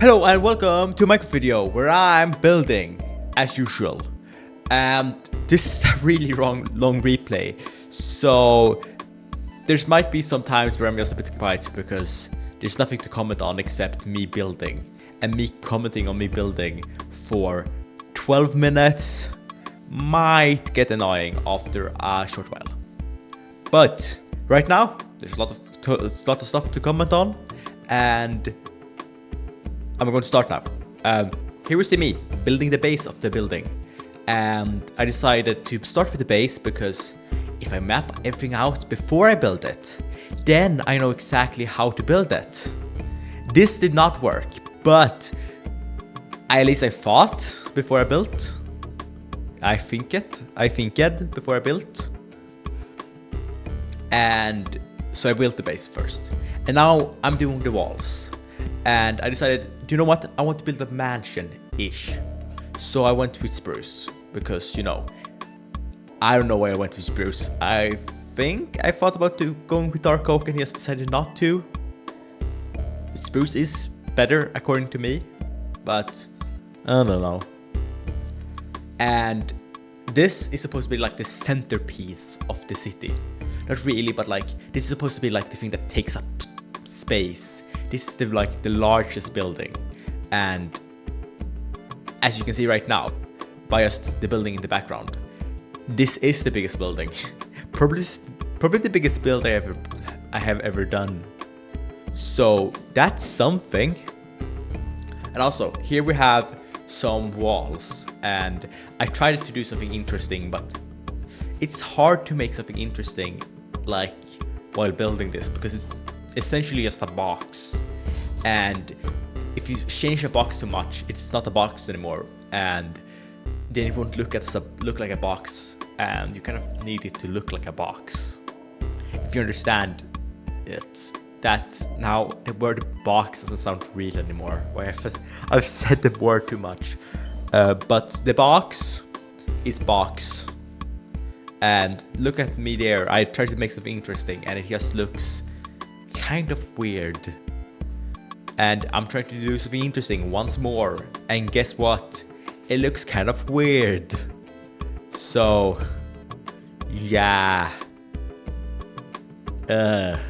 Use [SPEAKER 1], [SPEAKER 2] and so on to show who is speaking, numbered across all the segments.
[SPEAKER 1] Hello and welcome to my video where I'm building as usual. And this is a really long replay, so there might be some times where I'm just a bit quiet because there's nothing to comment on except me building, and me commenting on me building for 12 minutes might get annoying after a short while. But right now there's a lot of stuff to comment on, and I'm going to start now. Here we see me building the base of the building, and I decided to start with the base because if I map everything out before I build it, then I know exactly how to build it. This did not work, but at least I thought before I built. I think before I built. And so I built the base first. And now I'm doing the walls. And I decided, do you know what? I want to build a mansion-ish. So I went with spruce because, you know, I don't know why I went with spruce. I think I thought about going with dark oak and he just decided not to. Spruce is better according to me, but I don't know. And this is supposed to be like the centerpiece of the city. Not really, but like this is supposed to be like the thing that takes up space. This is the largest building, and as you can see right now, by just the building in the background, this is the biggest building. probably the biggest build I have ever done. So that's something. And also here we have some walls, and I tried to do something interesting, but it's hard to make something interesting like while building this because it's essentially just a box, and if you change a box too much, it's not a box anymore, and then it won't look like a box, and you kind of need it to look like a box. If you understand it, that now the word box doesn't sound real anymore. I've said the word too much, but the box is box. And look at me there. I tried to make something interesting and it just looks kind of weird. And I'm trying to do something interesting once more, and guess what? It looks kind of weird. So yeah, that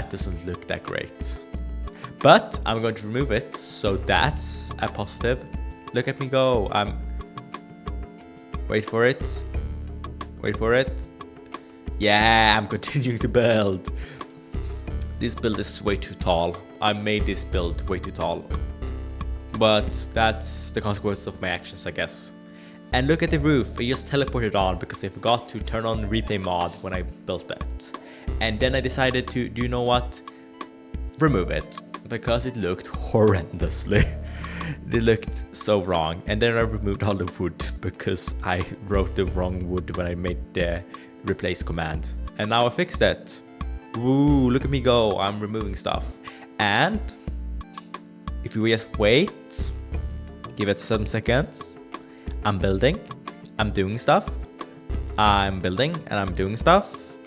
[SPEAKER 1] doesn't look that great, but I'm going to remove it, so that's a positive. Look at me go. Wait for it. Yeah, I'm continuing to build. This build is way too tall. I made this build way too tall. But that's the consequence of my actions, I guess. And look at the roof. I just teleported on because I forgot to turn on replay mod when I built it. And then I decided to, do you know what? Remove it. Because it looked horrendously. It looked so wrong. And then I removed all the wood because I wrote the wrong wood when I made the replace command. And now I fixed it. Woo, look at me go. I'm removing stuff. And if you just wait, give it some seconds. I'm building. I'm doing stuff. I'm building and I'm doing stuff.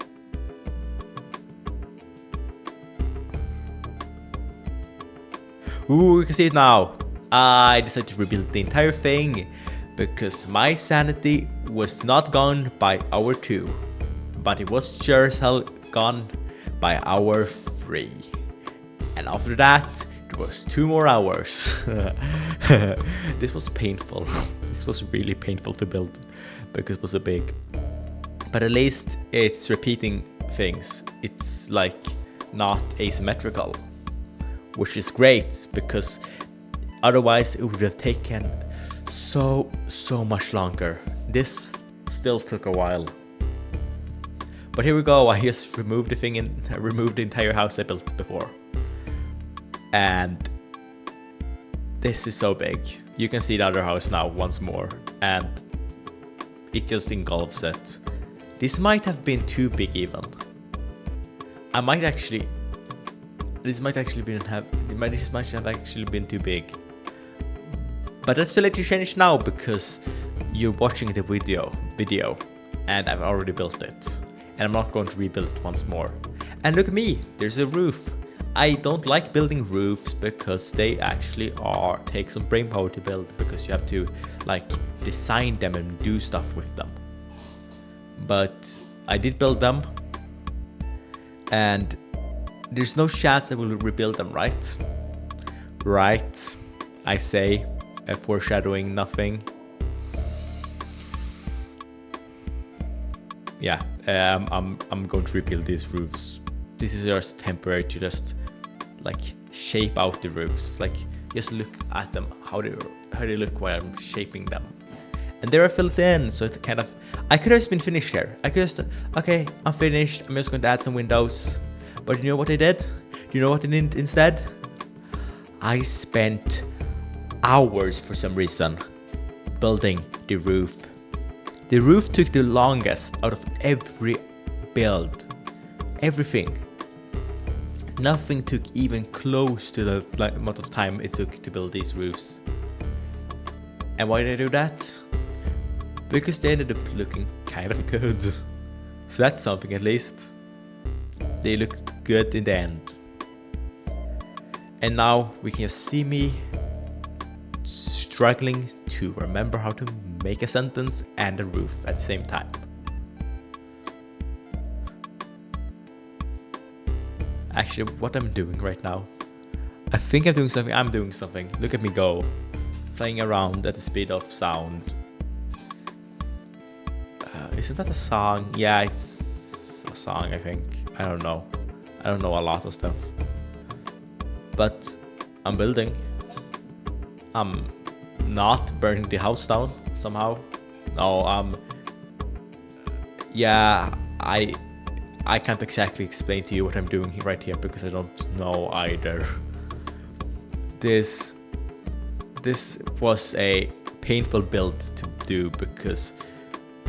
[SPEAKER 1] Ooh, you can see it now. I decided to rebuild the entire thing because my sanity was not gone by hour 2, but it was sure as hell gone by hour 3. And after that, it was 2 more hours. This was painful. This was really painful to build because it was so big. But at least it's repeating things. It's like not asymmetrical, which is great because otherwise it would have taken so much longer. This still took a while. But here we go. I just removed the thing and I removed the entire house I built before. And this is so big. You can see the other house now once more, and it just engulfs it. This might have been too big even. This might have actually been too big. But that's too late to change now because you're watching the video and I've already built it. And I'm not going to rebuild it once more. And look at me, there's a roof. I don't like building roofs because they actually take some brain power to build, because you have to like design them and do stuff with them. But I did build them, and there's no chance I will rebuild them, right? Right, I say, foreshadowing nothing. Yeah, I'm going to rebuild these roofs. This is just temporary to just like shape out the roofs, like just look at them, how they look while I'm shaping them. And they are filled in, so it kind of, I could have just been finished here. I could just, okay, I'm finished, I'm just going to add some windows. But you know what I did? Do you know what I did instead? I spent hours for some reason building the roof. The roof took the longest out of every build. Everything. Nothing took even close to the amount of time it took to build these roofs. And why did I do that? Because they ended up looking kind of good. So that's something at least. They looked good in the end. And now we can just see me struggling to remember how to make a sentence and a roof at the same time. Actually, what I'm doing right now, I think I'm doing something. Look at me go, flying around at the speed of sound. Isn't that a song? Yeah, it's a song, I think. I don't know a lot of stuff, but I'm building. I'm not burning the house down somehow. No, yeah, I can't exactly explain to you what I'm doing right here because I don't know either. This was a painful build to do because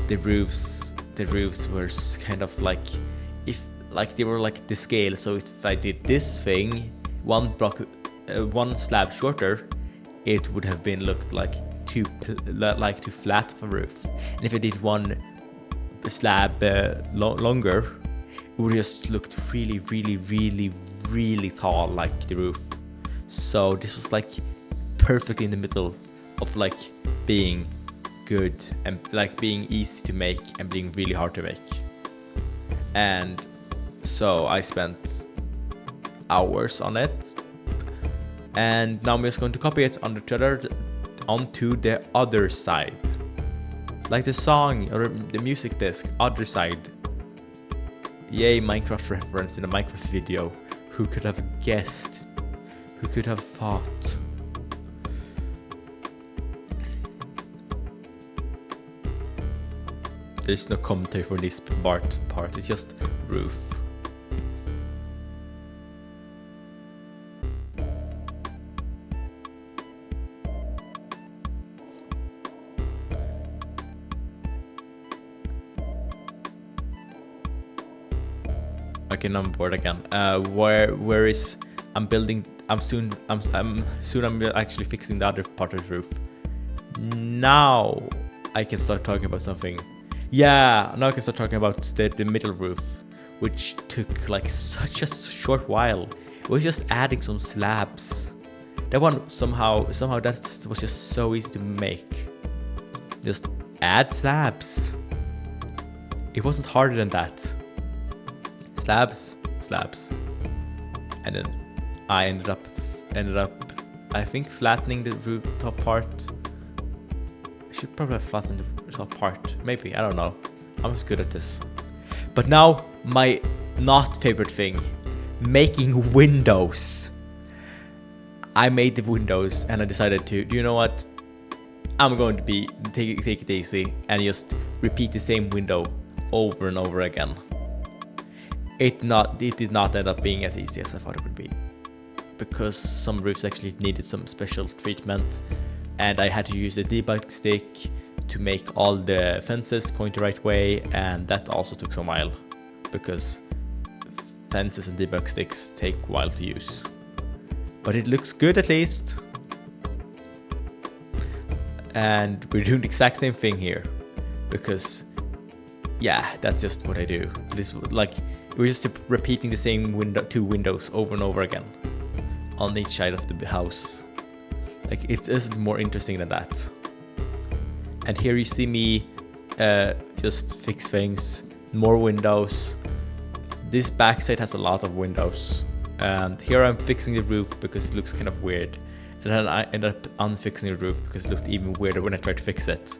[SPEAKER 1] the roofs were kind of like, they were like the scale. So if I did this thing one slab shorter, it would have been looked like too flat of a roof. And if I did one slab longer, it would just looked really, really, really, really tall, like the roof. So this was like perfectly in the middle of like being good and like being easy to make and being really hard to make. And so I spent hours on it, and now I'm just going to copy it onto the other side, like the song or the music disc, other side. Yay, Minecraft reference in a Minecraft video. Who could have guessed? Who could have thought? There's no commentary for this part, it's just roof. Okay, now I'm bored again. Where is I'm building? I'm actually fixing the other part of the roof. Now I can start talking about something. Yeah, now I can start talking about the middle roof, which took like such a short while. It was just adding some slabs. That one somehow that was just so easy to make. Just add slabs. It wasn't harder than that. Slabs, and then I ended up I think flattening the roof top part. I should probably have flattened the top part, maybe, I don't know, I'm just good at this. But now my not favorite thing, making windows. I made the windows and I decided to, do you know what, I'm going to take it easy and just repeat the same window over and over again. It did not end up being as easy as I thought it would be, because some roofs actually needed some special treatment, and I had to use the debug stick to make all the fences point the right way, and that also took some while because fences and debug sticks take a while to use. But it looks good at least, and we're doing the exact same thing here because yeah, that's just what I do. This like we're just repeating the same two windows over and over again on each side of the house. Like, it isn't more interesting than that. And here you see me just fix things, more windows. This backside has a lot of windows. And here I'm fixing the roof because it looks kind of weird. And then I ended up unfixing the roof because it looked even weirder when I tried to fix it.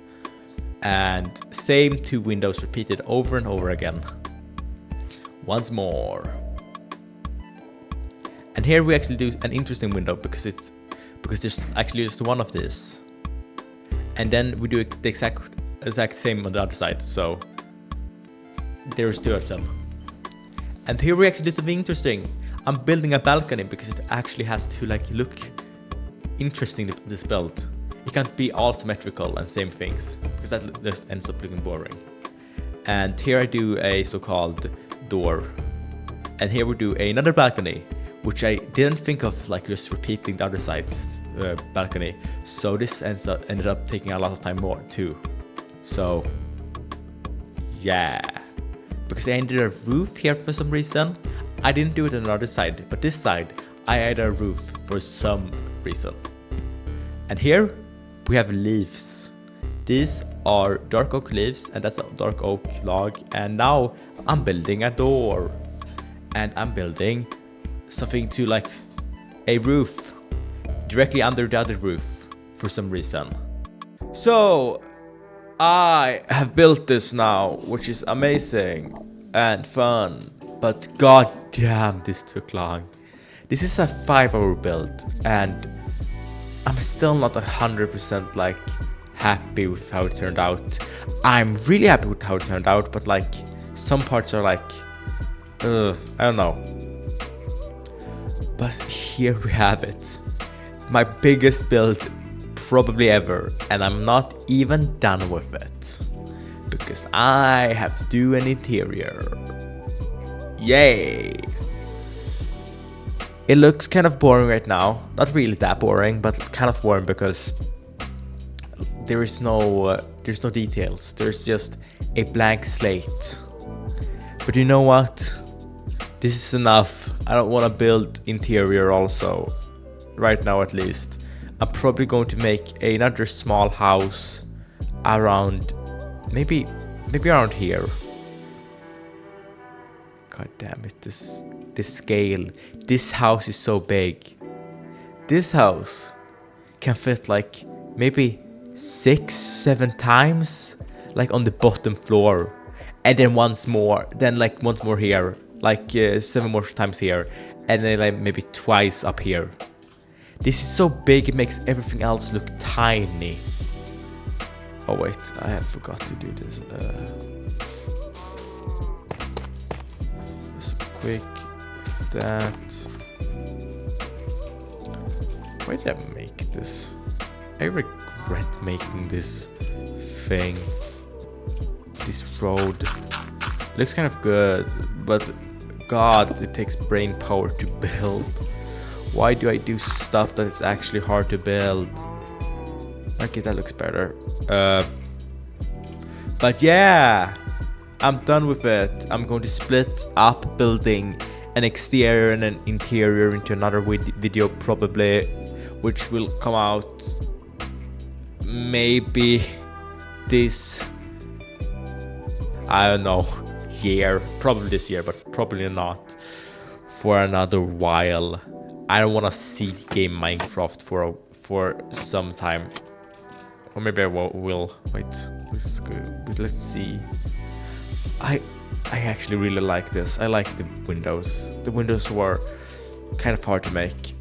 [SPEAKER 1] And same two windows repeated over and over again. Once more. And here we actually do an interesting window because there's actually just one of these. And then we do the exact same on the other side. So there's two of them. And here we actually do something interesting. I'm building a balcony because it actually has to like look interesting, this build. It can't be all symmetrical and same things because that just ends up looking boring. And here I do a so-called door. And here we do another balcony, which I didn't think of like just repeating the other side's balcony. So this ended up taking a lot of time more too. So yeah, because I ended a roof here for some reason. I didn't do it on the other side, but this side I added a roof for some reason. And here we have leaves. These are dark oak leaves, and that's a dark oak log. And now I'm building a door, and I'm building something to like a roof directly under the other roof for some reason. So I have built this now, which is amazing and fun, but god damn, this took long. This is a 5-hour build, and I'm still not 100% like happy with how it turned out. I'm really happy with how it turned out, but like some parts are like, I don't know. But here we have it. My biggest build probably ever, and I'm not even done with it because I have to do an interior. Yay! It looks kind of boring right now. Not really that boring, but kind of boring because there's no details. There's just a blank slate. But you know what? This is enough. I don't want to build interior also. Right now at least. I'm probably going to make another small house around, maybe around here. God damn it, this scale. This house is so big. This house can fit like maybe 6-7 times like on the bottom floor, and then once more here, like 7 more times here, and then like maybe twice up here. This is so big, it makes everything else look tiny. Oh wait, I have forgot to do this. Just quick, like that. Why did I make this? I regret making this thing. This road. Looks kind of good, but god, it takes brain power to build. Why do I do stuff that is actually hard to build? Okay, that looks better. But yeah, I'm done with it. I'm going to split up building an exterior and an interior into another video probably, which will come out maybe this, I don't know, year. Probably this year, but probably not for another while. I don't want to see game Minecraft for some time, or maybe I will. Wait, let's see. I actually really like this. I like the windows. The windows were kind of hard to make.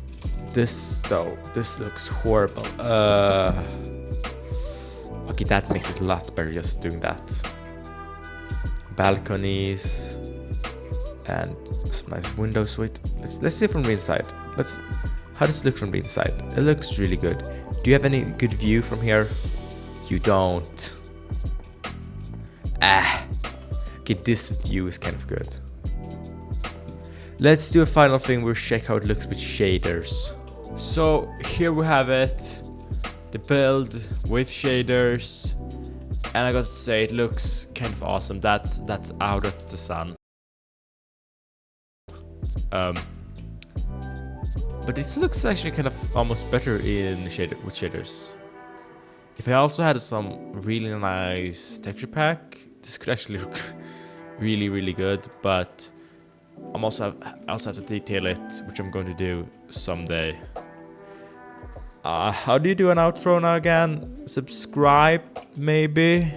[SPEAKER 1] This though, this looks horrible. Okay, that makes it a lot better just doing that. Balconies and some nice windows. Wait, let's see from the inside. How does it look from the inside? It looks really good. Do you have any good view from here? You don't. Okay, this view is kind of good. Let's do a final thing. We'll check how it looks with shaders. So here we have it. The build with shaders. And I got to say, it looks kind of awesome. That's out of the sun. But this looks actually kind of almost better in with shaders. If I also had some really nice texture pack, this could actually look really, really good. But I also have to detail it, which I'm going to do someday. How do you do an outro now again? Subscribe, maybe?